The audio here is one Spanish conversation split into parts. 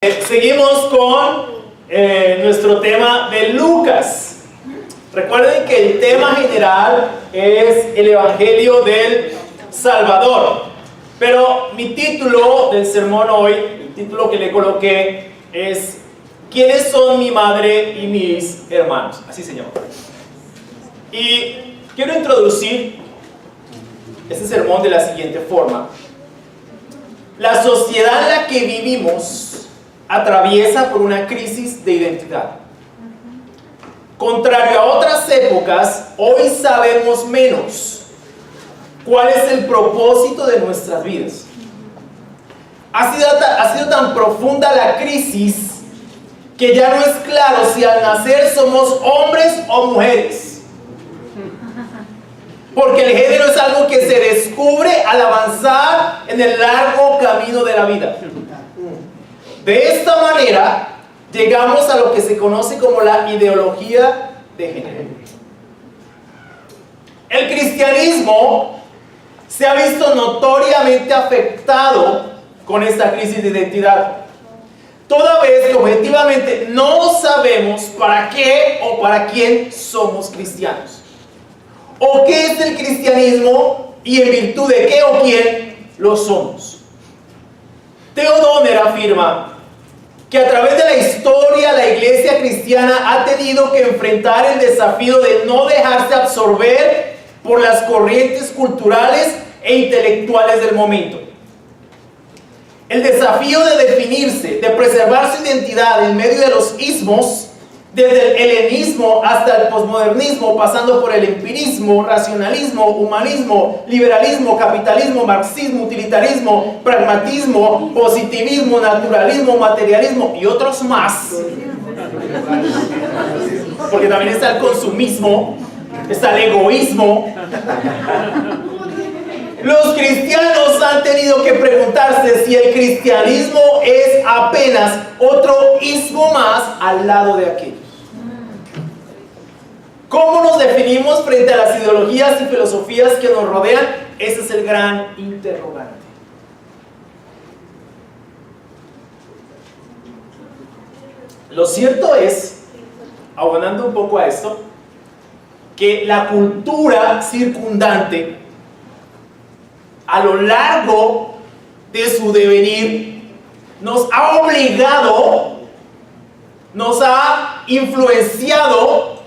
Seguimos con nuestro tema de Lucas. Recuerden que el tema general es el Evangelio del Salvador, pero mi título del sermón hoy, el título que le coloqué es ¿Quiénes son mi madre y mis hermanos? Así se llama. Y quiero introducir este sermón de la siguiente forma. La sociedad en la que vivimos atraviesa por una crisis de identidad. Contrario a otras épocas, hoy sabemos menos cuál es el propósito de nuestras vidas. Ha sido tan profunda la crisis que ya no es claro si al nacer somos hombres o mujeres. Porque el género es algo que se descubre al avanzar en el largo camino de la vida. De esta manera, llegamos a lo que se conoce como la ideología de género. El cristianismo se ha visto notoriamente afectado con esta crisis de identidad, toda vez que objetivamente no sabemos para qué o para quién somos cristianos, o qué es el cristianismo y en virtud de qué o quién lo somos. Theo Donner afirma que a través de la historia la iglesia cristiana ha tenido que enfrentar el desafío de no dejarse absorber por las corrientes culturales e intelectuales del momento. El desafío de definirse, de preservar su identidad en medio de los ismos, desde el helenismo hasta el posmodernismo, pasando por el empirismo, racionalismo, humanismo, liberalismo, capitalismo, marxismo, utilitarismo, pragmatismo, positivismo, naturalismo, materialismo y otros más. Porque también está el consumismo, está el egoísmo. Los cristianos han tenido que preguntarse si el cristianismo es apenas otro ismo más al lado de aquellos. ¿Cómo nos definimos frente a las ideologías y filosofías que nos rodean? Ese es el gran interrogante. Lo cierto es, abonando un poco a esto, que la cultura circundante a lo largo de su devenir nos ha obligado, nos ha influenciado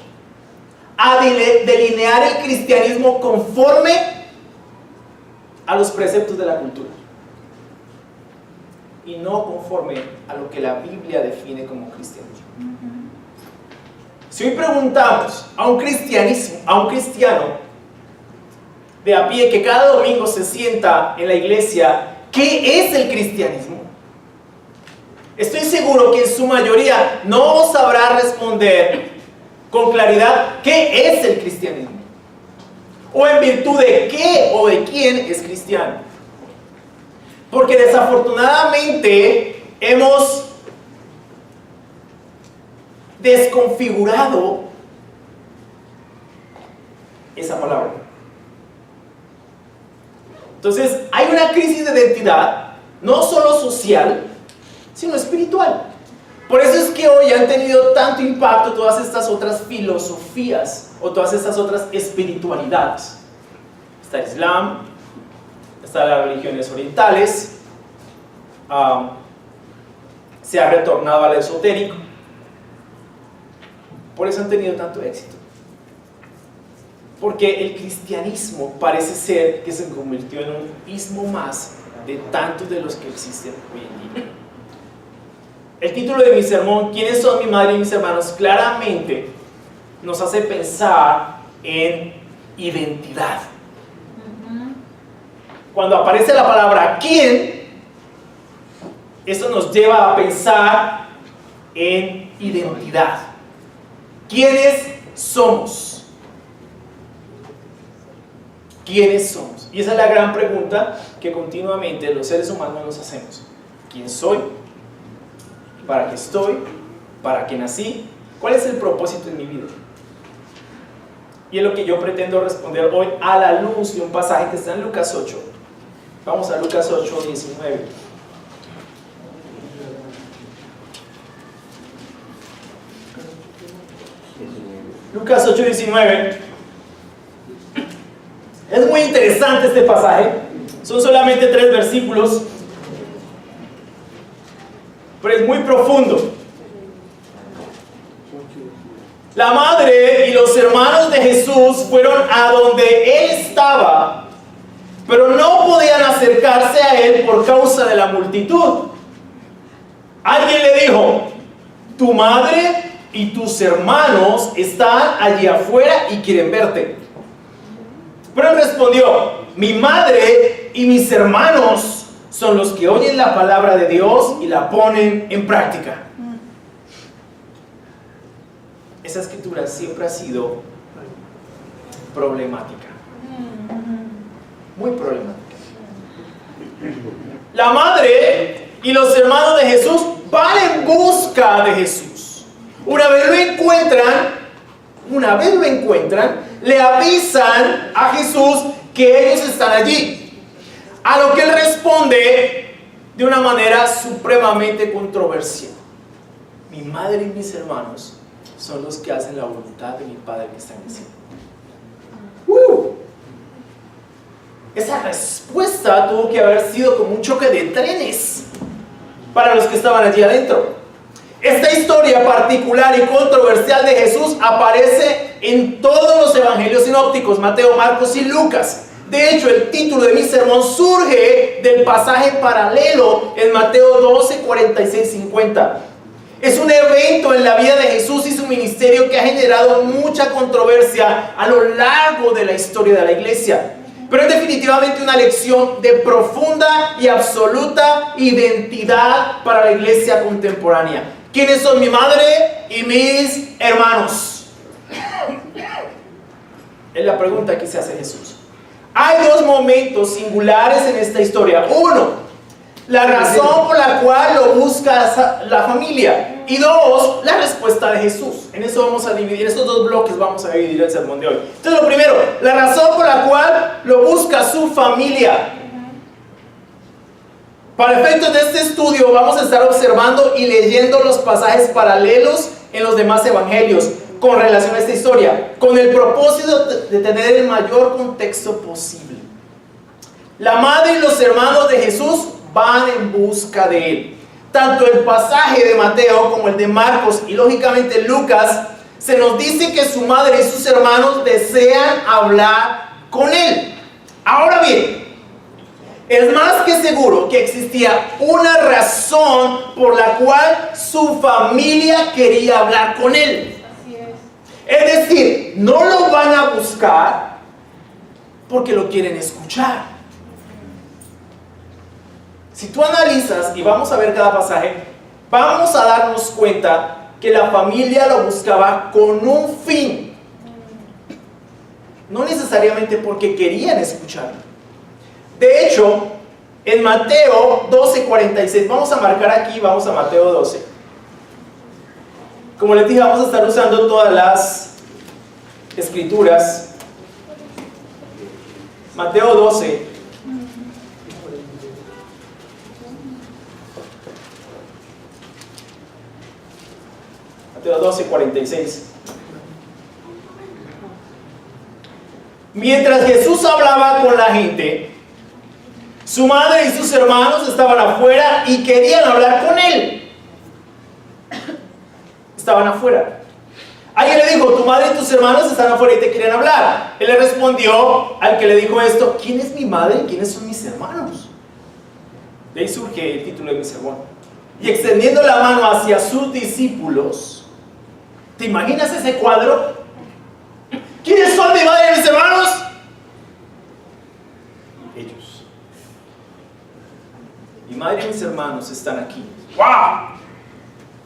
a delinear el cristianismo conforme a los preceptos de la cultura y no conforme a lo que la Biblia define como cristianismo. Si hoy preguntamos a un cristiano de a pie que cada domingo se sienta en la iglesia, ¿qué es el cristianismo? Estoy seguro que en su mayoría no sabrá responder con claridad qué es el cristianismo, o en virtud de qué o de quién es cristiano. Porque desafortunadamente hemos desconfigurado esa palabra. Entonces, hay una crisis de identidad, no solo social, sino espiritual. Por eso es que hoy han tenido tanto impacto todas estas otras filosofías o todas estas otras espiritualidades. Está el Islam, están las religiones orientales, se ha retornado al esotérico. Por eso han tenido tanto éxito. Porque el cristianismo parece ser que se convirtió en un ismo más de tantos de los que existen hoy en día. El título de mi sermón, ¿Quiénes son mi madre y mis hermanos?, claramente nos hace pensar en identidad. Cuando aparece la palabra ¿quién?, eso nos lleva a pensar en identidad. ¿Quiénes somos? ¿Quiénes somos? Y esa es la gran pregunta que continuamente los seres humanos nos hacemos. ¿Quién soy? ¿Para qué estoy? ¿Para qué nací? ¿Cuál es el propósito en mi vida? Y es lo que yo pretendo responder hoy a la luz de un pasaje que está en Lucas 8. Vamos a Lucas 8, 19. Lucas 8:19. Es muy interesante este pasaje. Son solamente 3 versículos, pero es muy profundo. La madre y los hermanos de Jesús fueron a donde él estaba, pero no podían acercarse a él por causa de la multitud. Alguien le dijo: tu madre y tus hermanos están allí afuera y quieren verte. Pero él respondió: mi madre y mis hermanos son los que oyen la palabra de Dios y la ponen en práctica. Esa escritura siempre ha sido problemática. Muy problemática. La madre y los hermanos de Jesús van en busca de Jesús. Una vez lo encuentran, le avisan a Jesús que ellos están allí. A lo que él responde de una manera supremamente controversial: mi madre y mis hermanos son los que hacen la voluntad de mi Padre que está en el cielo. Esa respuesta tuvo que haber sido como un choque de trenes para los que estaban allí adentro. Esta historia particular y controversial de Jesús aparece en todos los evangelios sinópticos: Mateo, Marcos y Lucas. De hecho, el título de mi sermón surge del pasaje paralelo en Mateo 12, 46, 50. Es un evento en la vida de Jesús y su ministerio que ha generado mucha controversia a lo largo de la historia de la iglesia. Pero es definitivamente una lección de profunda y absoluta identidad para la iglesia contemporánea. ¿Quiénes son mi madre y mis hermanos? Es la pregunta que se hace Jesús. Hay 2 momentos singulares en esta historia. 1, la razón por la cual lo busca la familia. Y 2, la respuesta de Jesús. En eso vamos a dividir, estos 2 bloques vamos a dividir el sermón de hoy. Entonces, lo primero, la razón por la cual lo busca su familia. Para efectos de este estudio vamos a estar observando y leyendo los pasajes paralelos en los demás evangelios con relación a esta historia, con el propósito de tener el mayor contexto posible. La madre y los hermanos de Jesús van en busca de él. Tanto el pasaje de Mateo como el de Marcos y lógicamente Lucas se nos dice que su madre y sus hermanos desean hablar con él. Ahora bien, es más que seguro que existía una razón por la cual su familia quería hablar con él. Es decir, no lo van a buscar porque lo quieren escuchar. Si tú analizas, y vamos a ver cada pasaje, vamos a darnos cuenta que la familia lo buscaba con un fin. No necesariamente porque querían escucharlo. De hecho, en Mateo 12:46, vamos a marcar aquí, vamos a Mateo 12. Como les dije, vamos a estar usando todas las escrituras. Mateo 12. Mateo 12:46. Mientras Jesús hablaba con la gente, su madre y sus hermanos estaban afuera y querían hablar con él. Estaban afuera. Alguien le dijo: tu madre y tus hermanos están afuera y te quieren hablar. Él le respondió al que le dijo esto: ¿quién es mi madre y quiénes son mis hermanos? De ahí surge el título de mi sermón. Y extendiendo la mano hacia sus discípulos, ¿te imaginas ese cuadro? ¿Quiénes son mi madre y mis hermanos? Ellos. Mi madre y mis hermanos están aquí. ¡Wow!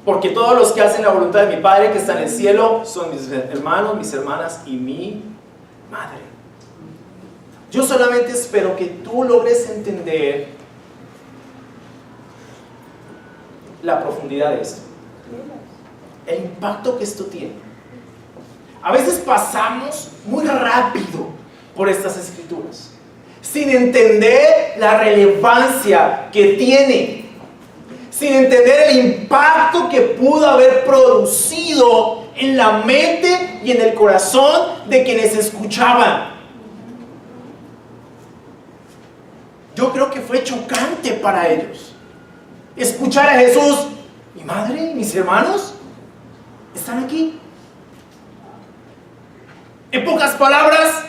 Porque todos los que hacen la voluntad de mi Padre que está en el cielo son mis hermanos, mis hermanas y mi madre. Yo solamente espero que tú logres entender la profundidad de esto, el impacto que esto tiene. A veces pasamos muy rápido por estas escrituras sin entender la relevancia que tiene, sin entender el impacto que pudo haber producido en la mente y en el corazón de quienes escuchaban. Yo creo que fue chocante para ellos escuchar a Jesús. Mi madre, mis hermanos, están aquí. En pocas palabras,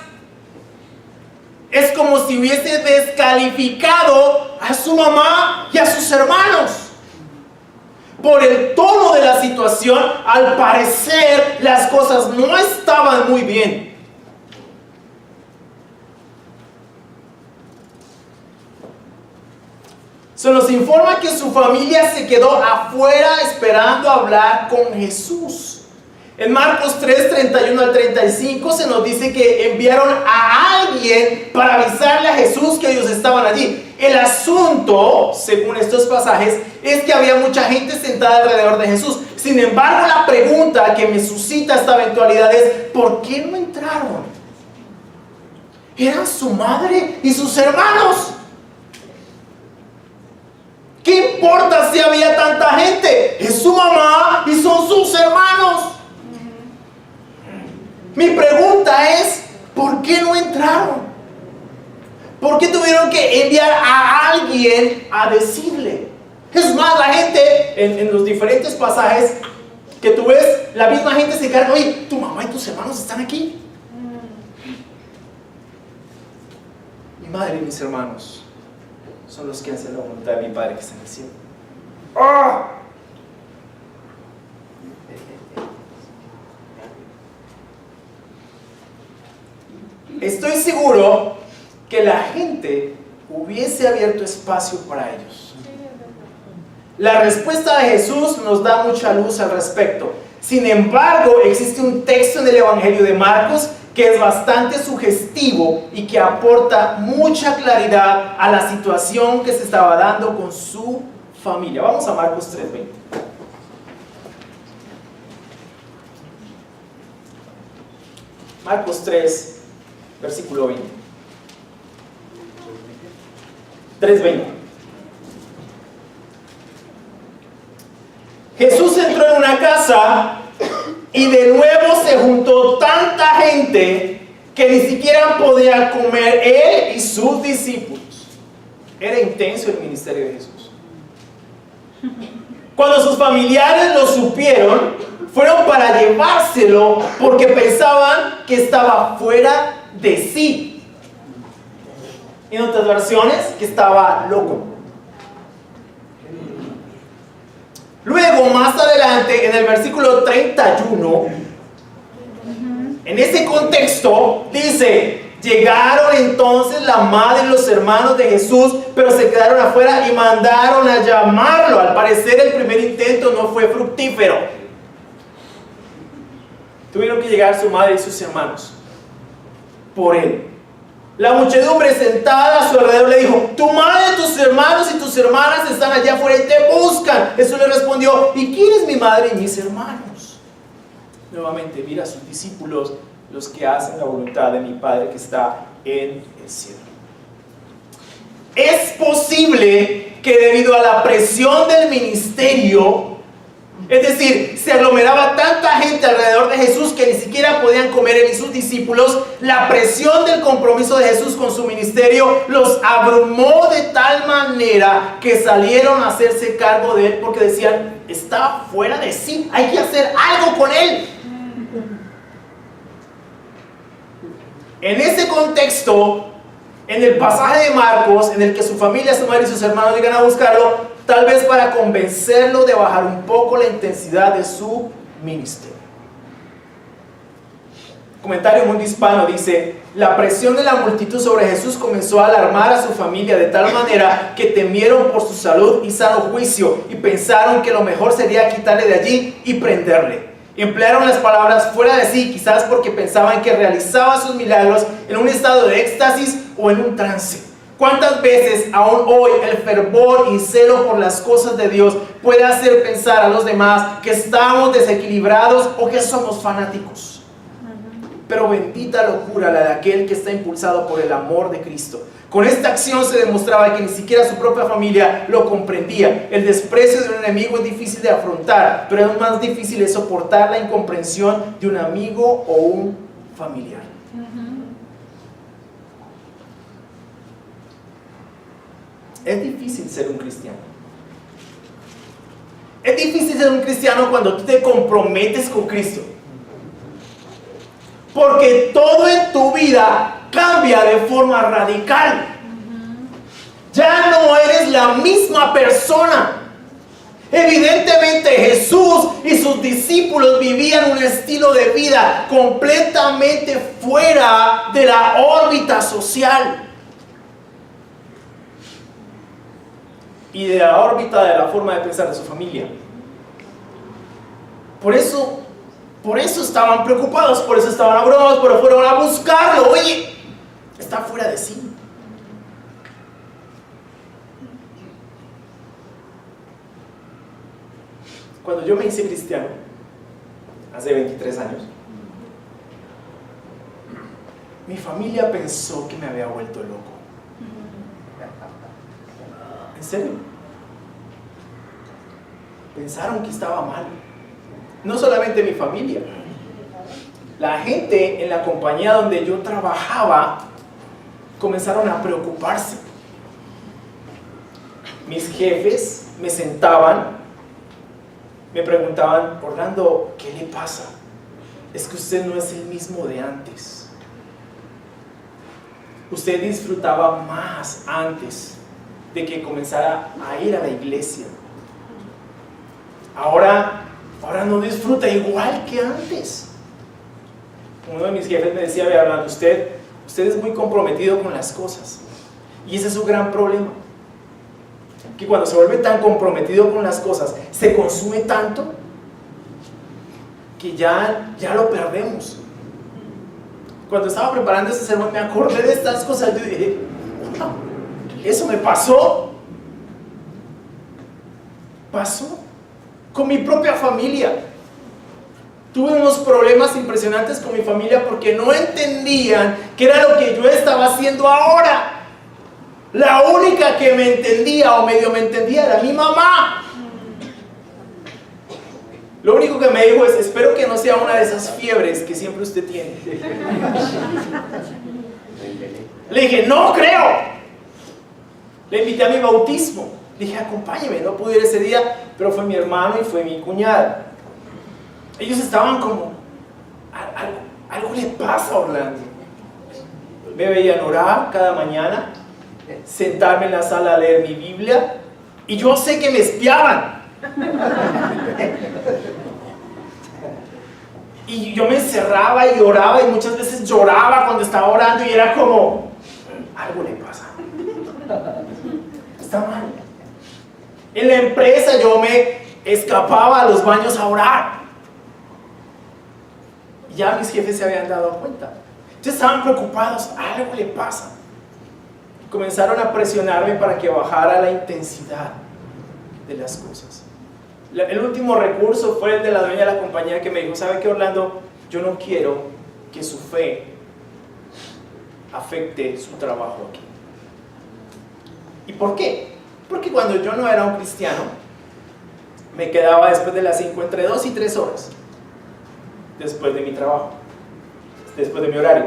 es como si hubiese descalificado a su mamá y a sus hermanos. Por el tono de la situación, al parecer las cosas no estaban muy bien. Se nos informa que su familia se quedó afuera esperando hablar con Jesús. En Marcos 3, 31 al 35 se nos dice que enviaron a alguien para avisarle a Jesús que ellos estaban allí. El asunto, según estos pasajes, es que había mucha gente sentada alrededor de Jesús. Sin embargo, la pregunta que me suscita esta eventualidad es: ¿por qué no entraron? Eran su madre y sus hermanos. ¿Qué importa si había tanta gente? Es su mamá y son sus hermanos. Mi pregunta es: ¿por qué no entraron? ¿Por qué tuvieron que enviar a alguien a decirle? Es más, la gente, en los diferentes pasajes que tú ves, la misma gente se carga: oye, tu mamá y tus hermanos están aquí. Mi madre y mis hermanos son los que hacen la voluntad de mi Padre que está en el cielo. ¡Oh! Estoy seguro que la gente hubiese abierto espacio para ellos. La respuesta de Jesús nos da mucha luz al respecto. Sin embargo, existe un texto en el Evangelio de Marcos que es bastante sugestivo y que aporta mucha claridad a la situación que se estaba dando con su familia. Vamos a Marcos 3:20. Marcos 3, versículo 20. 3:20. Jesús entró en una casa y de nuevo se juntó tanta gente que ni siquiera podían comer él y sus discípulos. Era intenso el ministerio de Jesús. Cuando sus familiares lo supieron, fueron para llevárselo porque pensaban que estaba fuera de sí. En otras versiones, que estaba loco. Luego, más adelante, en el versículo 31, en ese contexto, dice: llegaron entonces la madre y los hermanos de Jesús, pero se quedaron afuera y mandaron a llamarlo. Al parecer, el primer intento no fue fructífero. Tuvieron que llegar su madre y sus hermanos por él. La muchedumbre sentada a su alrededor le dijo: tu madre, tus hermanos y tus hermanas están allá afuera y te buscan. Jesús le respondió: ¿y quién es mi madre y mis hermanos? Nuevamente, mira a sus discípulos, los que hacen la voluntad de mi Padre que está en el cielo. Es posible que debido a la presión del ministerio, es decir, se aglomeraba tanta gente alrededor de Jesús que ni siquiera podían comer él y sus discípulos, la presión del compromiso de Jesús con su ministerio los abrumó de tal manera que salieron a hacerse cargo de él porque decían: está fuera de sí, hay que hacer algo con él. En ese contexto, en el pasaje de Marcos, en el que su familia, su madre y sus hermanos llegan a buscarlo, tal vez para convencerlo de bajar un poco la intensidad de su ministerio. Comentario Mundo Hispano dice: la presión de la multitud sobre Jesús comenzó a alarmar a su familia de tal manera que temieron por su salud y sano juicio y pensaron que lo mejor sería quitarle de allí y prenderle. Emplearon las palabras fuera de sí, quizás porque pensaban que realizaba sus milagros en un estado de éxtasis o en un trance. ¿Cuántas veces aún hoy el fervor y celo por las cosas de Dios puede hacer pensar a los demás que estamos desequilibrados o que somos fanáticos? Pero bendita locura la de aquel que está impulsado por el amor de Cristo. Con esta acción se demostraba que ni siquiera su propia familia lo comprendía. El desprecio de un enemigo es difícil de afrontar, pero es más difícil de soportar la incomprensión de un amigo o un familiar. Es difícil ser un cristiano. Es difícil ser un cristiano cuando tú te comprometes con Cristo. Porque todo en tu vida cambia de forma radical. Ya no eres la misma persona. Evidentemente Jesús y sus discípulos vivían un estilo de vida completamente fuera de la órbita social y de la órbita de la forma de pensar de su familia. Por eso estaban preocupados, por eso estaban abrumados, pero fueron a buscarlo. Oye, está fuera de sí. Cuando yo me hice cristiano, hace 23 años, mi familia pensó que me había vuelto loco. ¿En serio? Pensaron que estaba mal. No solamente mi familia, la gente en la compañía donde yo trabajaba comenzaron a preocuparse. Mis jefes me sentaban, me preguntaban: Orlando, ¿qué le pasa? Es que usted no es el mismo de antes. Usted disfrutaba más antes de que comenzara a ir a la iglesia. Ahora no disfruta igual que antes. Uno de mis jefes me decía: ve, Orlando, usted es muy comprometido con las cosas. Y ese es su gran problema. Que cuando se vuelve tan comprometido con las cosas, se consume tanto que ya lo perdemos. Cuando estaba preparando ese sermón me acordé de estas cosas. Yo dije: wow, eso me pasó con mi propia familia. Tuve unos problemas impresionantes con mi familia porque no entendían qué era lo que yo estaba haciendo ahora. La única que me entendía o medio me entendía era mi mamá. Lo único que me dijo es: espero que no sea una de esas fiebres que siempre usted tiene. Le dije: no creo. Le invité a mi bautismo. Le dije: acompáñeme. No pude ir ese día, pero fue mi hermano y fue mi cuñada. Ellos estaban como: algo le pasa a Orlando. Me veían orar cada mañana, sentarme en la sala a leer mi Biblia, y yo sé que me espiaban. Y yo me encerraba y oraba, y muchas veces lloraba cuando estaba orando, y era como: algo le pasa, está mal. En la empresa yo me escapaba a los baños a orar. Ya mis jefes se habían dado cuenta. Entonces estaban preocupados: algo le pasa. Comenzaron a presionarme para que bajara la intensidad de las cosas. El último recurso fue el de la dueña de la compañía, que me dijo: ¿sabe qué, Orlando? Yo no quiero que su fe afecte su trabajo aquí. ¿Y por qué? Porque cuando yo no era un cristiano, me quedaba después de las 5 entre 2 y 3 horas después de mi trabajo, después de mi horario.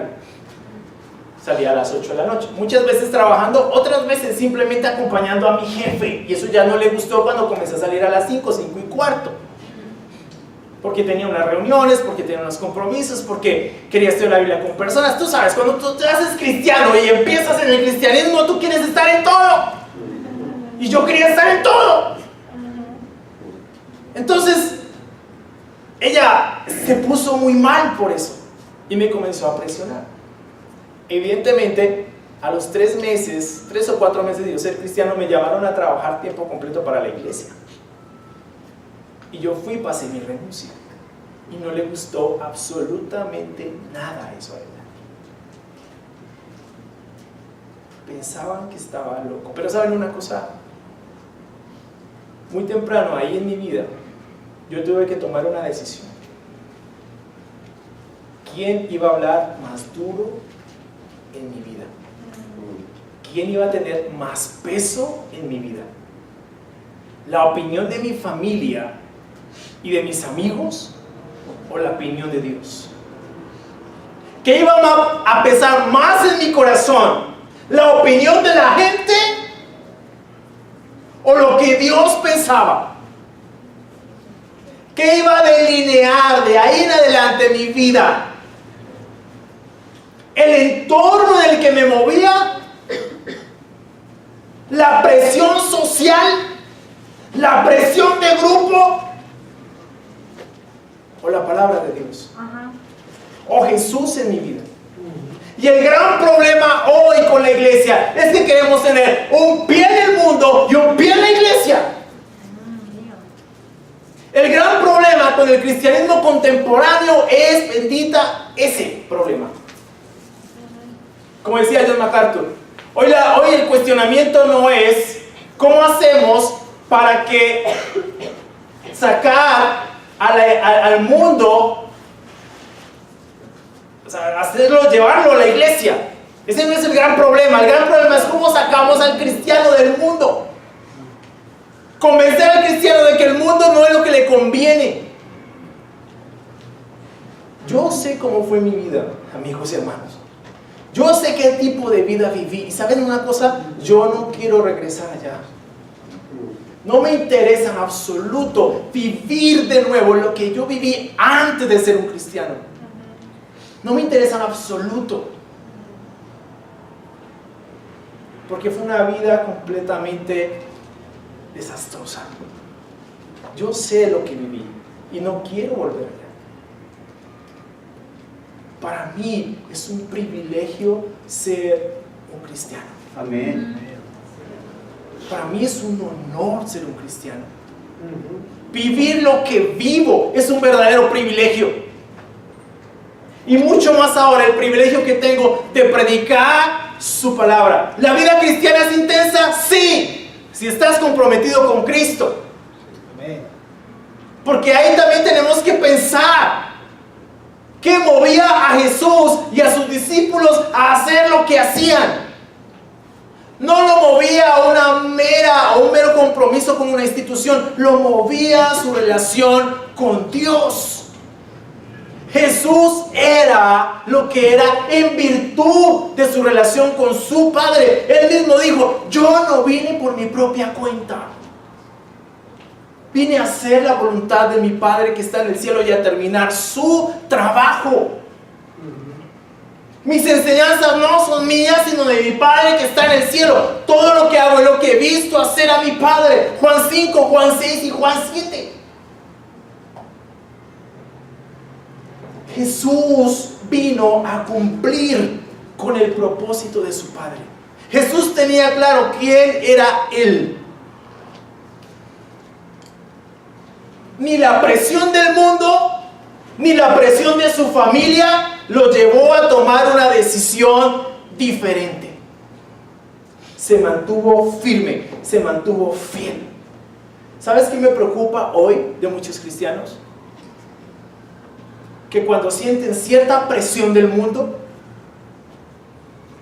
Salía a las 8 de la noche, muchas veces trabajando, otras veces simplemente acompañando a mi jefe, y eso ya no le gustó cuando comencé a salir a las 5, 5 y cuarto, porque tenía unas reuniones, porque tenía unos compromisos, porque quería estudiar la Biblia con personas. Tú sabes, cuando tú te haces cristiano y empiezas en el cristianismo, tú quieres estar en todo, y yo quería estar en todo. Entonces ella se puso muy mal por eso y me comenzó a presionar. Evidentemente, a los 3 o 4 meses de yo ser cristiano, me llamaron a trabajar tiempo completo para la iglesia. Y yo fui y pasé mi renuncia. Y no le gustó absolutamente nada eso a ella. Pensaban que estaba loco. Pero ¿saben una cosa? Muy temprano ahí en mi vida, yo tuve que tomar una decisión. ¿quién iba a hablar más duro en mi vida? ¿Quién iba a tener más peso en mi vida? ¿La opinión de mi familia y de mis amigos o la opinión de Dios? ¿Qué iba a pesar más en mi corazón? ¿La opinión de la gente o lo que Dios pensaba? ¿Qué iba a delinear de ahí en adelante mi vida? ¿El entorno en el que me movía? ¿La presión social? ¿La presión de grupo? ¿O la palabra de Dios? ¿O Jesús en mi vida? Y el gran problema hoy con la iglesia es que queremos tener un pie en el mundo y un pie en la iglesia. El gran problema con el cristianismo contemporáneo es, bendita, ese problema. Como decía John MacArthur, hoy el cuestionamiento no es cómo hacemos para que sacar al mundo, o sea, llevarlo a la iglesia. Ese no es el gran problema. El gran problema es cómo sacamos al cristiano del mundo. Convencer al cristiano de que el mundo no es lo que le conviene. Yo sé cómo fue mi vida, amigos y hermanos. Yo sé qué tipo de vida viví. Y ¿saben una cosa? Yo no quiero regresar allá. No me interesa en absoluto vivir de nuevo lo que yo viví antes de ser un cristiano. No me interesa en absoluto. Porque fue una vida completamente desastrosa. Yo sé lo que viví y no quiero volver allá. Para mí es un privilegio ser un cristiano. Amén. Para mí es un honor ser un cristiano. Vivir lo que vivo es un verdadero privilegio. Y mucho más ahora el privilegio que tengo de predicar su palabra. ¿La vida cristiana es intensa? Sí, si estás comprometido con Cristo. Porque ahí también tenemos que pensar qué movía a Jesús y a sus discípulos a hacer lo que hacían. No lo movía a un mero compromiso con una institución, lo movía a su relación con Dios. Jesús era lo que era en virtud de su relación con su Padre. Él mismo dijo: yo no vine por mi propia cuenta. Vine a hacer la voluntad de mi Padre que está en el cielo y a terminar su trabajo. Mis enseñanzas no son mías, sino de mi Padre que está en el cielo. Todo lo que hago es lo que he visto hacer a mi Padre. Juan 5, Juan 6 y Juan 7. Jesús vino a cumplir con el propósito de su Padre. Jesús tenía claro quién era Él. Ni la presión del mundo, ni la presión de su familia lo llevó a tomar una decisión diferente. Se mantuvo firme, se mantuvo fiel. ¿Sabes qué me preocupa hoy de muchos cristianos? Que cuando sienten cierta presión del mundo,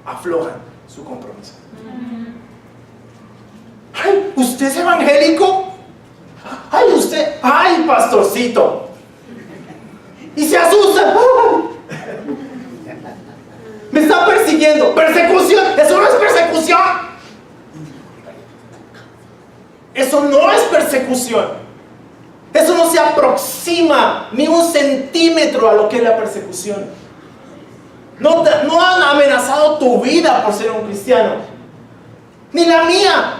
aflojan su compromiso. ¡Ay, usted es evangélico! ¡Ay, usted! ¡Ay, pastorcito! Y se asustan. Me está persiguiendo. ¡Persecución! ¡Eso no es persecución! Eso no es persecución. Eso no se aproxima ni un centímetro a lo que es la persecución. No han amenazado tu vida por ser un cristiano, ni la mía.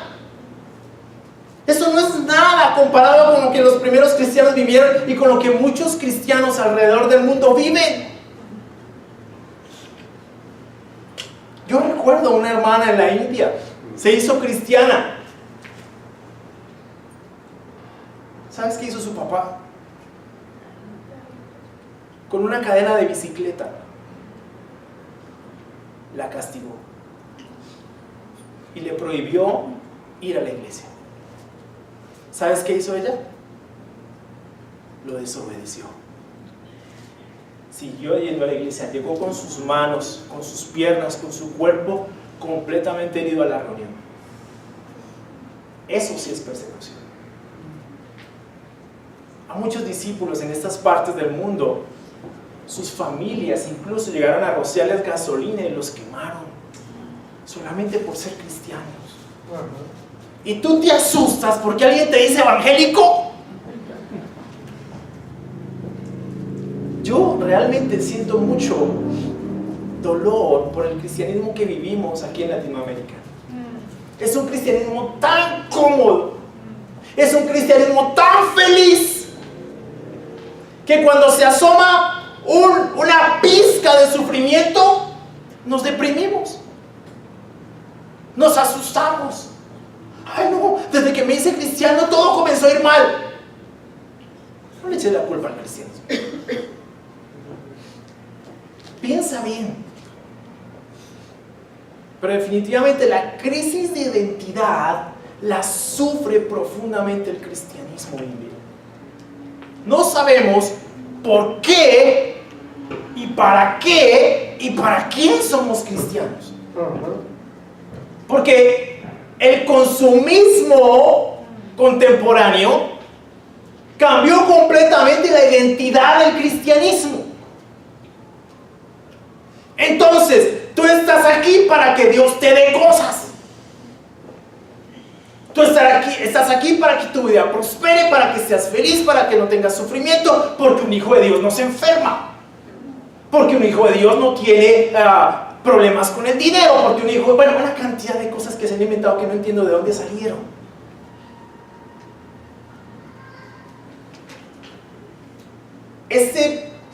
Eso no es nada comparado con lo que los primeros cristianos vivieron y con lo que muchos cristianos alrededor del mundo viven. Yo recuerdo una hermana en la India, se hizo cristiana. ¿Sabes qué hizo su papá? Con una cadena de bicicleta la castigó y le prohibió ir a la iglesia. ¿Sabes qué hizo ella? Lo desobedeció. siguió yendo a la iglesia, llegó con sus manos, con sus piernas, con su cuerpo completamente herido a la reunión. Eso sí es persecución. A muchos discípulos en estas partes del mundo, sus familias incluso llegaron a rociarles gasolina y los quemaron solamente por ser cristianos. Y tú te asustas porque alguien te dice evangélico. Yo realmente siento mucho dolor por el cristianismo que vivimos aquí en Latinoamérica. Es un cristianismo tan cómodo, es un cristianismo tan feliz, que cuando se asoma una pizca de sufrimiento, nos deprimimos, nos asustamos. Ay no, desde que me hice cristiano todo comenzó a ir mal. No le eches la culpa al cristianismo. Piensa bien. Pero definitivamente la crisis de identidad la sufre profundamente el cristianismo hoy en día. No sabemos por qué y para quién somos cristianos. Porque el consumismo contemporáneo cambió completamente la identidad del cristianismo. Entonces, tú estás aquí para que Dios te dé cosas. Tú estás aquí para que tu vida prospere, para que seas feliz, para que no tengas sufrimiento, porque un hijo de Dios no se enferma, porque un hijo de Dios no tiene problemas con el dinero, porque un hijo, bueno, una cantidad de cosas que se han inventado que no entiendo de dónde salieron. Esta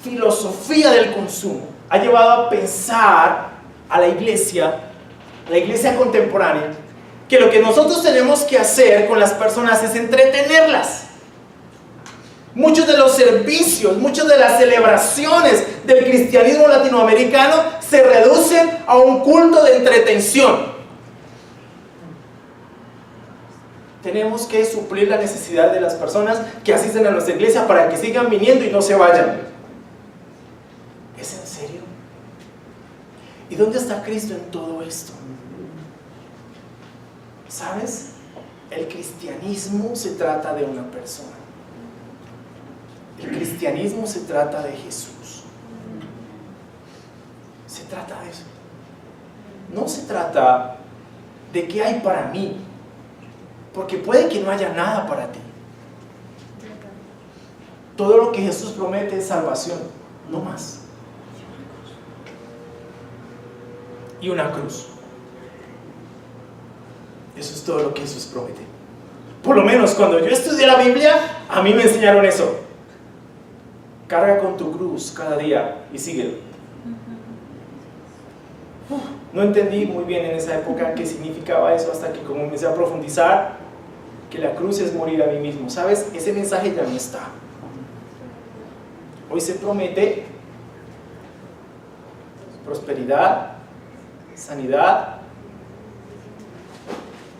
filosofía del consumo ha llevado a pensar a la iglesia contemporánea, que lo que nosotros tenemos que hacer con las personas es entretenerlas. Muchos de los servicios, muchas de las celebraciones del cristianismo latinoamericano se reducen a un culto de entretención. Tenemos que suplir la necesidad de las personas que asisten a nuestra iglesia para que sigan viniendo y no se vayan. ¿Es en serio? ¿Y dónde está Cristo en todo esto? ¿Sabes? El cristianismo se trata de una persona. El cristianismo se trata de Jesús. Se trata de eso. No se trata de qué hay para mí, porque puede que no haya nada para ti. Todo lo que Jesús promete es salvación, no más. Y una cruz. Eso es todo lo que Jesús promete. Por lo menos cuando yo estudié la Biblia, a mí me enseñaron eso. Carga con tu cruz cada día y síguelo. No entendí muy bien en esa época qué significaba eso, hasta que comencé a profundizar que la cruz es morir a mí mismo. ¿Sabes? Ese mensaje ya no está. Hoy se promete prosperidad, sanidad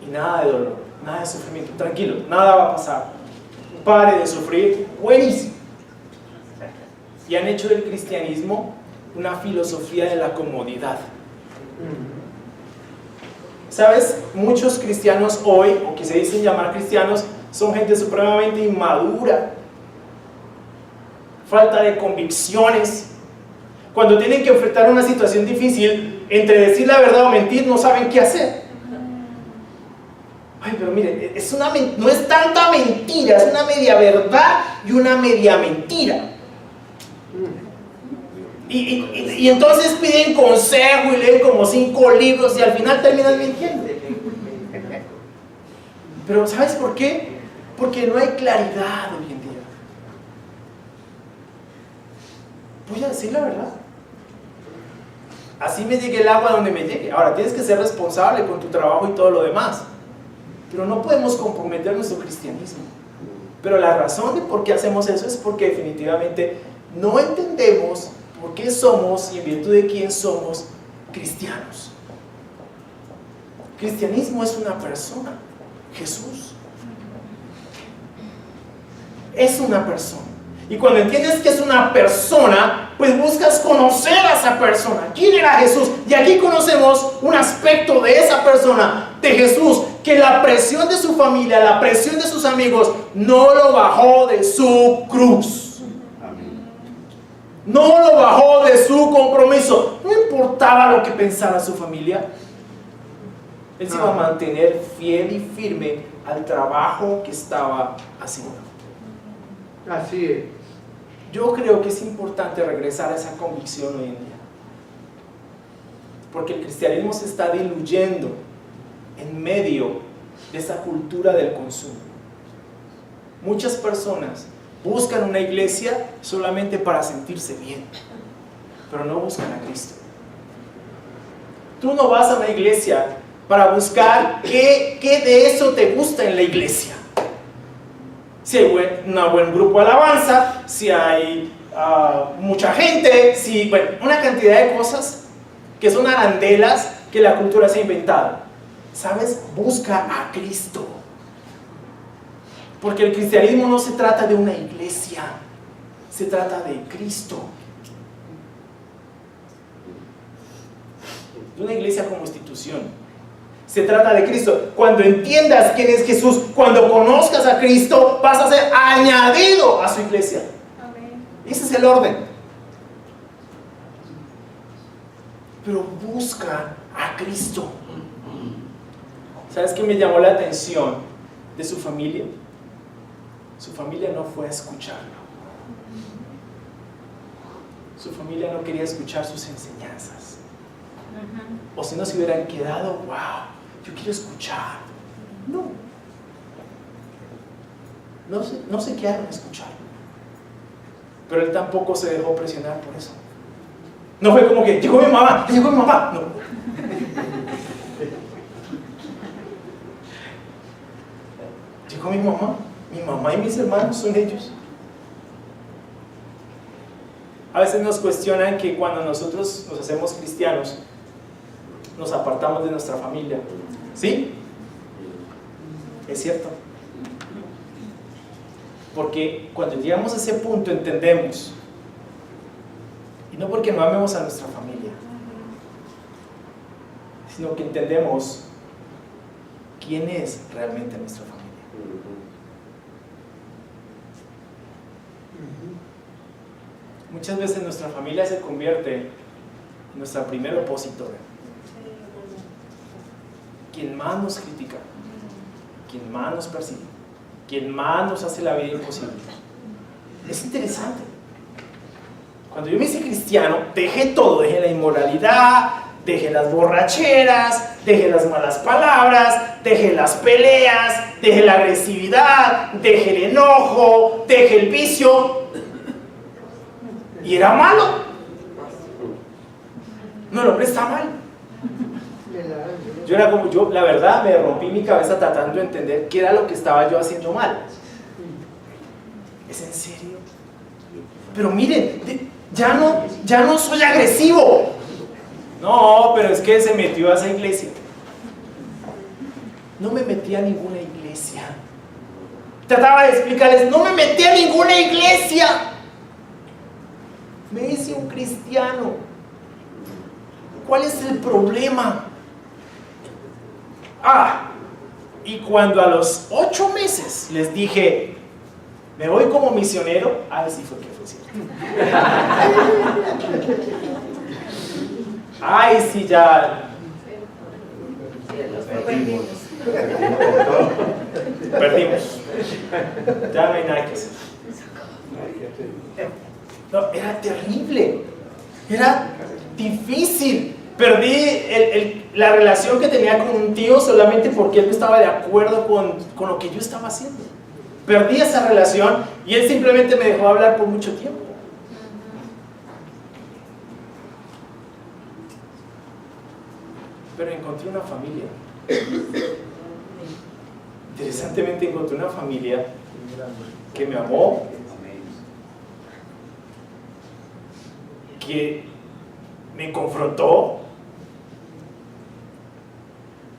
y nada de dolor, nada de sufrimiento. Tranquilo, nada va a pasar. Pare de sufrir. Buenísimo. Y han hecho del cristianismo una filosofía de la comodidad. ¿Sabes? Muchos cristianos hoy, o que se dicen llamar cristianos, son gente supremamente inmadura, falta de convicciones. Cuando tienen que enfrentar una situación difícil, entre decir la verdad o mentir, no saben qué hacer. Ay, pero mire, no es tanta mentira, es una media verdad y una media mentira. Y entonces piden consejo y leen como 5 libros y al final terminan mintiendo. Pero ¿sabes por qué? Porque no hay claridad hoy en día. Voy a decir la verdad. Así me llegue el agua donde me llegue. Ahora tienes que ser responsable con tu trabajo y todo lo demás. Pero no podemos comprometer nuestro cristianismo. Pero la razón de por qué hacemos eso es porque definitivamente no entendemos por qué somos y en virtud de quién somos cristianos. Cristianismo es una persona, Jesús. Es una persona. Y cuando entiendes que es una persona, pues buscas conocer a esa persona. ¿Quién era Jesús? Y aquí conocemos un aspecto de esa persona, de Jesús, que la presión de su familia, la presión de sus amigos, no lo bajó de su cruz. No lo bajó de su compromiso. No importaba lo que pensara su familia. Él se iba a mantener fiel y firme al trabajo que estaba haciendo. Así es. Yo creo que es importante regresar a esa convicción hoy en día. Porque el cristianismo se está diluyendo en medio de esa cultura del consumo. Muchas personas buscan una iglesia solamente para sentirse bien, pero no buscan a Cristo. Tú no vas a una iglesia para buscar qué de eso te gusta en la iglesia. Si hay un buen grupo de alabanza, si hay mucha gente, si, una cantidad de cosas que son arandelas que la cultura se ha inventado. ¿Sabes? Busca a Cristo. Porque el cristianismo no se trata de una iglesia, se trata de Cristo. De una iglesia como institución. Se trata de Cristo. Cuando entiendas quién es Jesús, cuando conozcas a Cristo, vas a ser añadido a su iglesia. Amén. Ese es el orden. Pero busca a Cristo. ¿Sabes qué me llamó la atención de su familia? Su familia no fue a escucharlo. Su familia no quería escuchar sus enseñanzas. O si no se hubieran quedado, wow, yo quiero escuchar. No se quedaron a escuchar. Pero él tampoco se dejó presionar por eso. No fue como que llegó mi mamá. No. Llegó mi mamá y mis hermanos son ellos. A veces nos cuestionan que cuando nosotros nos hacemos cristianos, nos apartamos de nuestra familia. ¿Sí? Es cierto. Porque cuando llegamos a ese punto entendemos, y no porque no amemos a nuestra familia, sino que entendemos quién es realmente nuestra familia. Muchas veces nuestra familia se convierte en nuestra primera opositora. Quien más nos critica, quien más nos persigue, quien más nos hace la vida imposible. Es interesante. Cuando yo me hice cristiano, dejé todo, dejé la inmoralidad, dejé las borracheras, dejé las malas palabras, dejé las peleas, dejé la agresividad, dejé el enojo, dejé el vicio. Y era malo. No, el hombre está mal. Yo la verdad me rompí mi cabeza tratando de entender qué era lo que estaba yo haciendo mal. ¿Es en serio? Pero miren, ya no soy agresivo. No, pero es que se metió a esa iglesia. No me metí a ninguna iglesia. Trataba de explicarles, no me metí a ninguna iglesia. Me hice un cristiano. ¿Cuál es el problema? Y cuando a los 8 meses les dije, me voy como misionero, sí fue que fue cierto. Sí, ya. Perdimos. Ya no hay nada que hacer. No, era terrible. Era difícil. Perdí la relación que tenía con un tío solamente porque él no estaba de acuerdo con lo que yo estaba haciendo. Perdí esa relación y él simplemente me dejó hablar por mucho tiempo. Pero encontré una familia. Interesantemente encontré una familia que me amó, que me confrontó,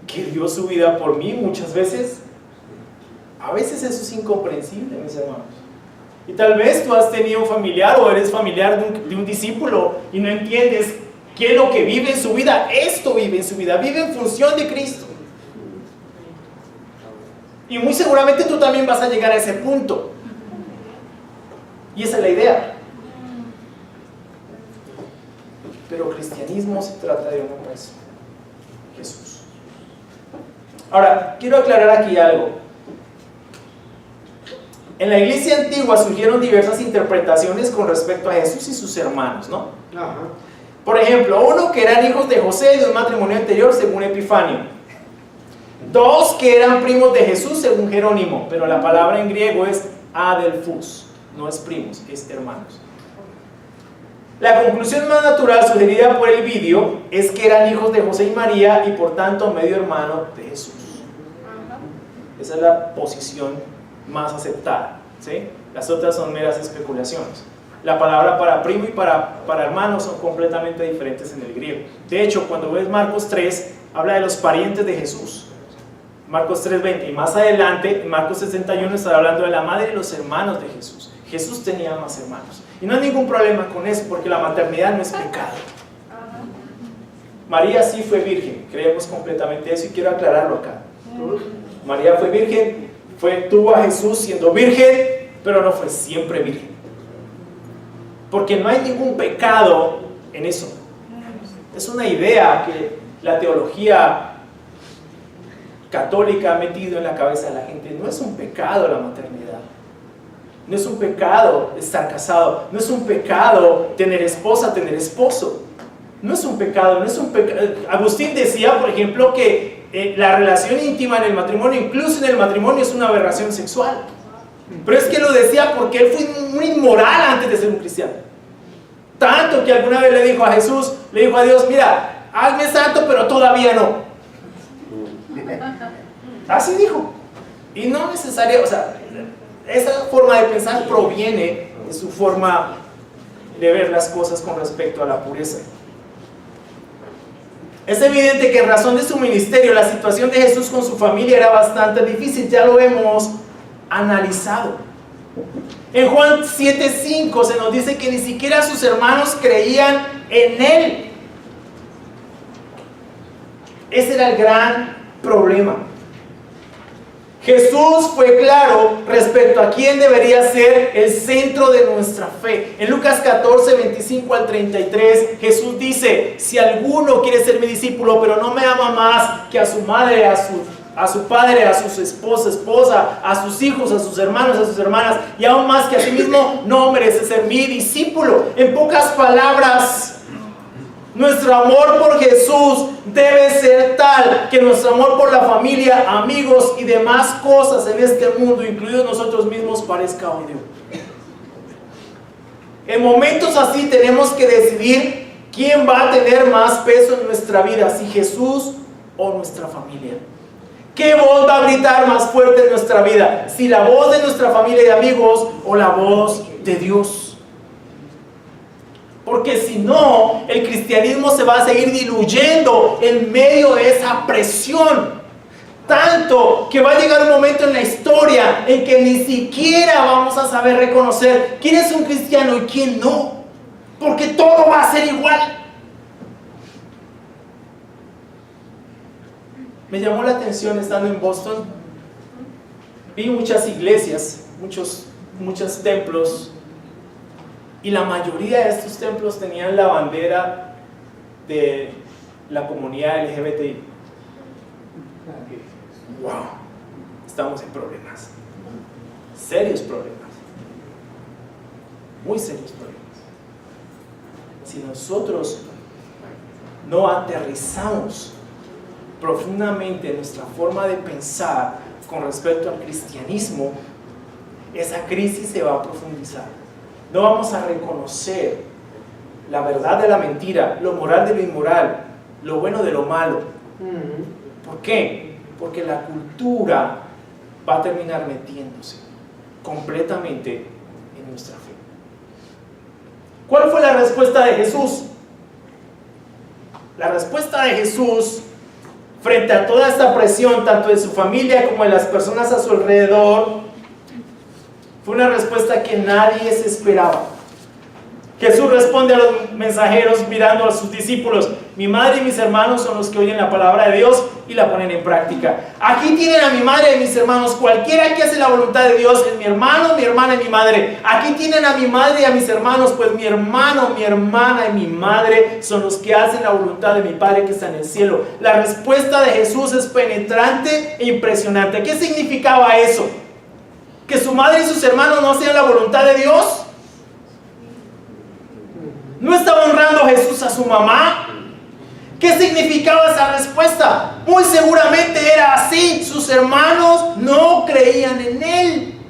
que dio su vida por mí muchas veces. A veces eso es incomprensible, mis hermanos. Y tal vez tú has tenido un familiar o eres familiar de un discípulo y no entiendes qué es lo que vive en su vida. Esto vive en su vida, vive en función de Cristo. Y muy seguramente tú también vas a llegar a ese punto. Y esa es la idea. Pero cristianismo se trata de una persona, Jesús. Ahora, quiero aclarar aquí algo. En la iglesia antigua surgieron diversas interpretaciones con respecto a Jesús y sus hermanos, ¿no? Ajá. Por ejemplo, uno que eran hijos de José de un matrimonio anterior según Epifanio. Dos que eran primos de Jesús según Jerónimo, pero la palabra en griego es adelphus, no es primos, es hermanos. La conclusión más natural sugerida por el vídeo es que eran hijos de José y María y por tanto medio hermano de Jesús. Esa es la posición más aceptada, ¿sí? Las otras son meras especulaciones. La palabra para primo y para hermano son completamente diferentes en el griego. De hecho, cuando ves Marcos 3, habla de los parientes de Jesús. Marcos 3:20, y más adelante, en Marcos 61, está hablando de la madre y los hermanos de Jesús. Jesús tenía más hermanos. Y no hay ningún problema con eso, porque la maternidad no es pecado. María sí fue virgen, creemos completamente eso y quiero aclararlo acá. María fue virgen, tuvo a Jesús siendo virgen, pero no fue siempre virgen. Porque no hay ningún pecado en eso. Es una idea que la teología católica ha metido en la cabeza de la gente. No es un pecado la maternidad. No es un pecado estar casado. No es un pecado tener esposa, tener esposo. No es un pecado, no es un pecado. Agustín decía, por ejemplo, que la relación íntima en el matrimonio, incluso en el matrimonio, es una aberración sexual. Pero es que lo decía porque él fue muy inmoral antes de ser un cristiano. Tanto que alguna vez le dijo a Jesús, le dijo a Dios, mira, hazme santo, pero todavía no. Así dijo. Y no necesario, o sea, esa forma de pensar proviene de su forma de ver las cosas con respecto a la pureza. Es evidente que en razón de su ministerio, la situación de Jesús con su familia era bastante difícil, ya lo hemos analizado. En Juan 7:5 se nos dice que ni siquiera sus hermanos creían en él. Ese era el gran problema. Jesús fue claro respecto a quién debería ser el centro de nuestra fe. En Lucas 14:25 al 33, Jesús dice, si alguno quiere ser mi discípulo, pero no me ama más que a su madre, a su padre, a su esposa, a sus hijos, a sus hermanos, a sus hermanas, y aún más que a sí mismo, no merece ser mi discípulo. En pocas palabras, nuestro amor por Jesús debe ser tal que nuestro amor por la familia, amigos y demás cosas en este mundo, incluidos nosotros mismos, parezca odio. En momentos así tenemos que decidir quién va a tener más peso en nuestra vida, si Jesús o nuestra familia. ¿Qué voz va a gritar más fuerte en nuestra vida? Si la voz de nuestra familia y amigos o la voz de Dios. Porque si no, el cristianismo se va a seguir diluyendo en medio de esa presión. Tanto que va a llegar un momento en la historia en que ni siquiera vamos a saber reconocer quién es un cristiano y quién no. Porque todo va a ser igual. Me llamó la atención estando en Boston. Vi muchas iglesias, muchos templos. Y la mayoría de estos templos tenían la bandera de la comunidad LGBTI. ¡Wow! Estamos en problemas. Serios problemas. Muy serios problemas. Si nosotros no aterrizamos profundamente nuestra forma de pensar con respecto al cristianismo, esa crisis se va a profundizar. No vamos a reconocer la verdad de la mentira, lo moral de lo inmoral, lo bueno de lo malo. ¿Por qué? Porque la cultura va a terminar metiéndose completamente en nuestra fe. ¿Cuál fue la respuesta de Jesús? La respuesta de Jesús frente a toda esta presión, tanto de su familia como de las personas a su alrededor, Fue una respuesta que nadie se esperaba. Jesús responde a los mensajeros mirando a sus discípulos: mi madre y mis hermanos son los que oyen la palabra de Dios y la ponen en práctica. Aquí tienen a mi madre y mis hermanos. Cualquiera que hace la voluntad de Dios es mi hermano, mi hermana y mi madre. Aquí tienen a mi madre y a mis hermanos, pues mi hermano, mi hermana y mi madre son los que hacen la voluntad de mi Padre que está en el cielo. La respuesta de Jesús es penetrante e impresionante. ¿Qué significaba eso? ¿Que su madre y sus hermanos no hacían la voluntad de Dios? ¿No estaba honrando Jesús a su mamá? ¿Qué significaba esa respuesta? Muy seguramente era así. Sus hermanos no creían en él.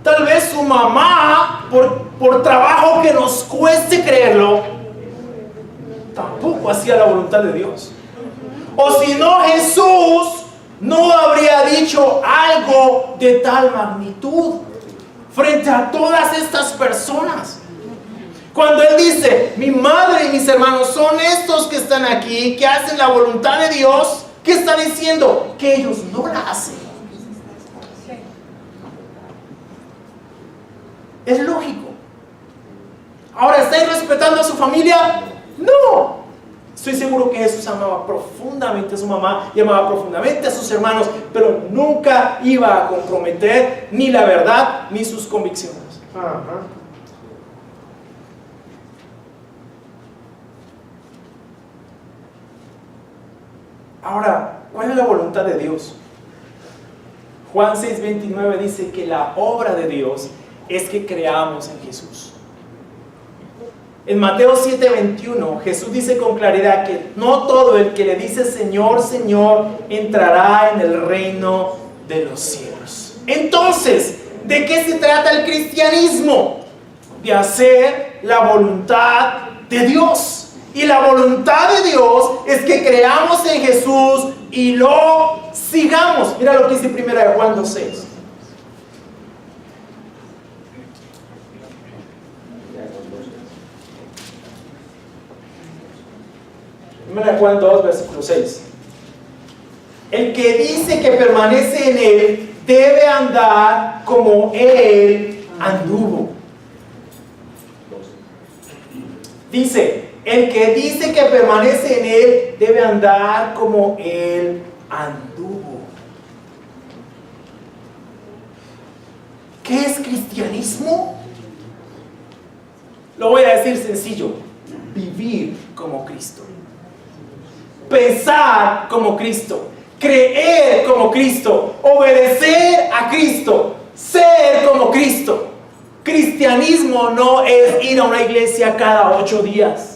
Tal vez su mamá, por trabajo que nos cueste creerlo, tampoco hacía la voluntad de Dios. O si no, Jesús no habría dicho algo de tal magnitud frente a todas estas personas. Cuando Él dice, mi madre y mis hermanos son estos que están aquí, que hacen la voluntad de Dios, ¿qué está diciendo? Que ellos no la hacen. Es lógico. Ahora, ¿está irrespetando a su familia? No. Estoy seguro que Jesús amaba profundamente a su mamá y amaba profundamente a sus hermanos, pero nunca iba a comprometer ni la verdad ni sus convicciones. Ajá. Ahora, ¿cuál es la voluntad de Dios? Juan 6:29 dice que la obra de Dios es que creamos en Jesús. En Mateo 7:21 Jesús dice con claridad que no todo el que le dice Señor, Señor entrará en el reino de los cielos. Entonces, ¿de qué se trata el cristianismo? De hacer la voluntad de Dios. Y la voluntad de Dios es que creamos en Jesús y lo sigamos. Mira lo que dice 1 Juan 2:6. 1 Juan 2, versículo 6. El que dice que permanece en Él debe andar como Él anduvo. Dice, el que dice que permanece en Él debe andar como Él anduvo. ¿Qué es cristianismo? Lo voy a decir sencillo: vivir como Cristo, pensar como Cristo, creer como Cristo, obedecer a Cristo, ser como Cristo. Cristianismo no es ir a una iglesia cada 8 días.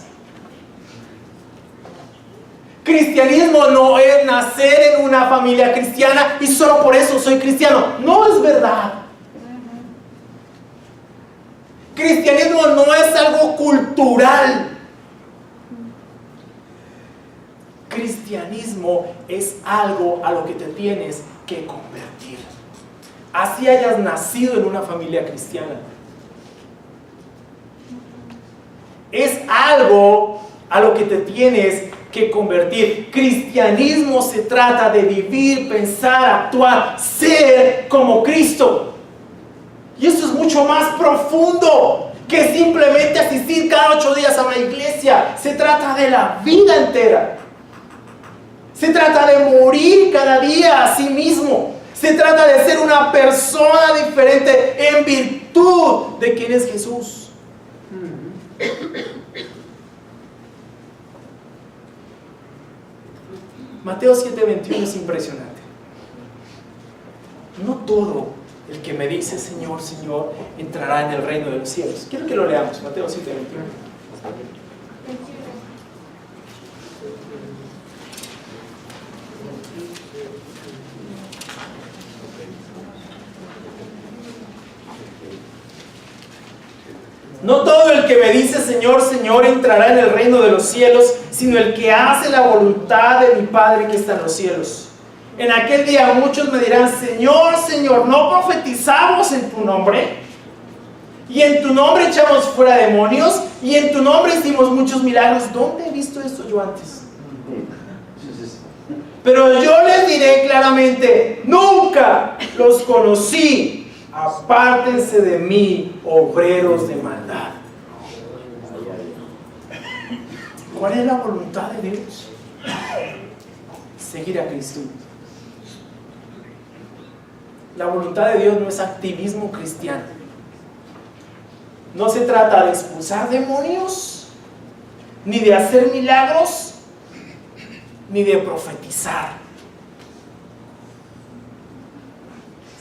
Cristianismo no es nacer en una familia cristiana y solo por eso soy cristiano. No es verdad. Cristianismo no es algo cultural. Cristianismo es algo a lo que te tienes que convertir. Así hayas nacido en una familia cristiana. Es algo a lo que te tienes que convertir. Cristianismo se trata de vivir, pensar, actuar, ser como Cristo. Y esto es mucho más profundo que simplemente asistir cada 8 días a una iglesia. Se trata de la vida entera. Se trata de morir cada día a sí mismo. Se trata de ser una persona diferente en virtud de quién es Jesús. Mateo 7:21 es impresionante. No todo el que me dice Señor, Señor entrará en el reino de los cielos. Quiero que lo leamos, Mateo 7:21. No todo el que me dice Señor, Señor entrará en el reino de los cielos, sino el que hace la voluntad de mi Padre que está en los cielos. En aquel día muchos me dirán, Señor, Señor, ¿no profetizamos en tu nombre? Y en tu nombre echamos fuera demonios, y en tu nombre hicimos muchos milagros. ¿Dónde he visto esto yo antes? Pero yo les diré claramente, nunca los conocí. apártense de mí, obreros de maldad. ¿Cuál es la voluntad de Dios? Seguir a Cristo. La voluntad de Dios no es activismo cristiano. No se trata de expulsar demonios, ni de hacer milagros, ni de profetizar.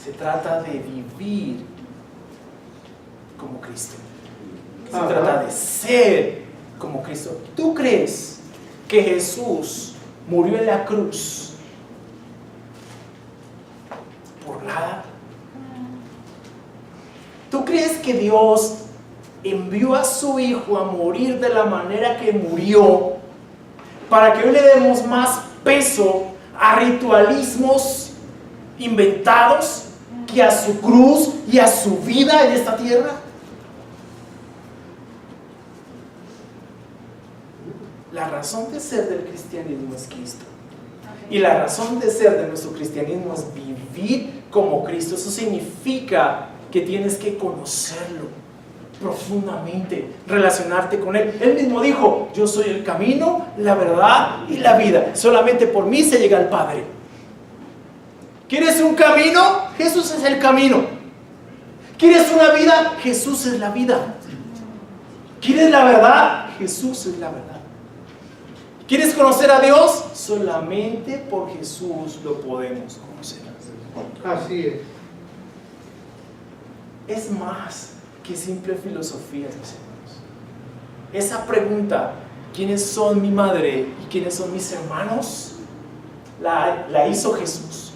Se trata de vivir como Cristo. Se trata de ser como Cristo. ¿Tú crees que Jesús murió en la cruz por nada? ¿Tú crees que Dios envió a su Hijo a morir de la manera que murió para que hoy le demos más peso a ritualismos inventados que a su cruz y a su vida en esta tierra? La razón de ser del cristianismo es Cristo. Y la razón de ser de nuestro cristianismo es vivir como Cristo. Eso significa que tienes que conocerlo profundamente, relacionarte con Él. Él mismo dijo: yo soy el camino, la verdad y la vida. Solamente por mí se llega al Padre. ¿Quieres un camino? Jesús es el camino. ¿Quieres una vida? Jesús es la vida. ¿Quieres la verdad? Jesús es la verdad. ¿Quieres conocer a Dios? Solamente por Jesús lo podemos conocer. Así es. Es más que simple filosofía, mis hermanos. Esa pregunta, ¿quiénes son mi madre y quiénes son mis hermanos?, la hizo Jesús.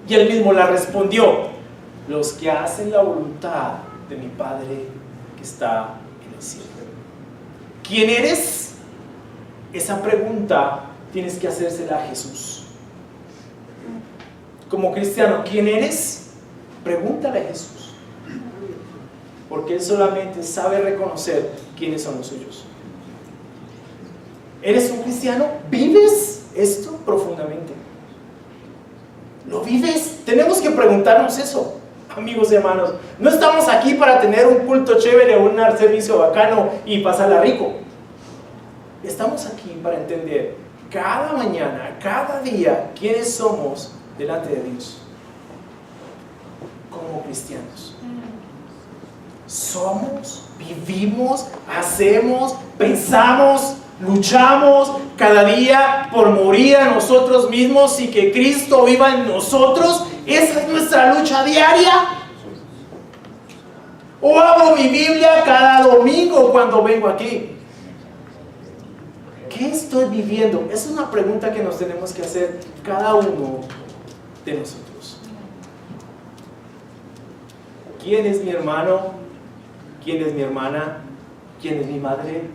Y Él mismo la respondió: los que hacen la voluntad de mi Padre que está en el cielo. ¿Quién eres? Esa pregunta tienes que hacérsela a Jesús. Como cristiano, ¿quién eres? Pregúntale a Jesús. Porque Él solamente sabe reconocer quiénes son los suyos. ¿Eres un cristiano? ¿Vives esto profundamente? ¿Lo vives? Tenemos que preguntarnos eso, amigos y hermanos. No estamos aquí para tener un culto chévere o un servicio bacano y pasarla rico. Estamos aquí para entender cada mañana, cada día, quiénes somos delante de Dios como cristianos. Somos, vivimos, hacemos, pensamos, luchamos cada día por morir a nosotros mismos y que Cristo viva en nosotros. Esa es nuestra lucha diaria. ¿O abro mi Biblia cada domingo cuando vengo aquí? ¿Qué estoy viviendo? Esa es una pregunta que nos tenemos que hacer cada uno de nosotros. ¿Quién es mi hermano? ¿Quién es mi hermana? ¿Quién es mi madre?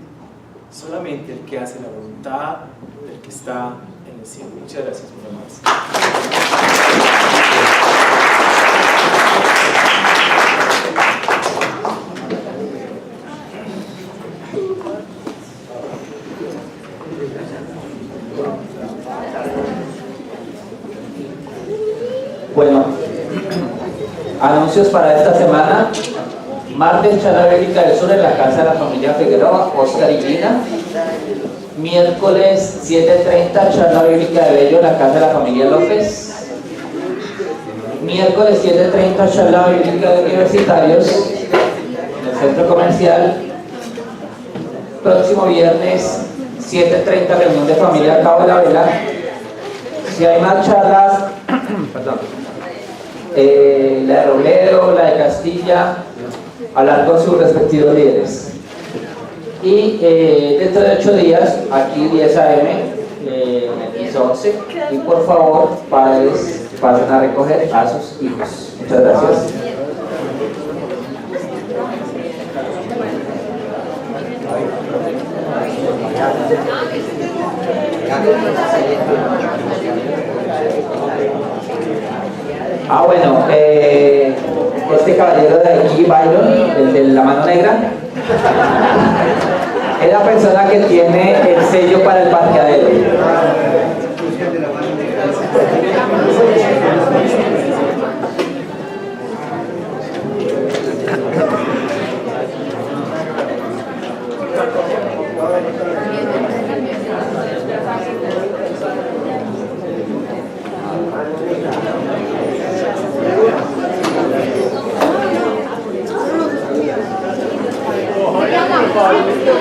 Solamente el que hace la voluntad del que está en el cielo. Muchas gracias, mis hermanos. Bueno, anuncios para esta semana. Martes, charla bíblica del sur en la casa de la familia Figueroa, Oscar y Gina. Miércoles 7:30, charla bíblica de Bello en la casa de la familia López. Miércoles 7:30, charla bíblica de universitarios en el centro comercial. Próximo viernes 7:30, reunión de familia Cabo de la Vela. Si hay más charlas, perdón, la de Robledo, la de Castilla, hablar con sus respectivos líderes. Y dentro de 8 días, aquí 10 AM, en el 11, y por favor, padres, pasen a recoger a sus hijos. Muchas gracias. Bueno, este caballero de aquí, Byron, el de la mano negra, es la persona que tiene el sello para el parqueadero. Pablo.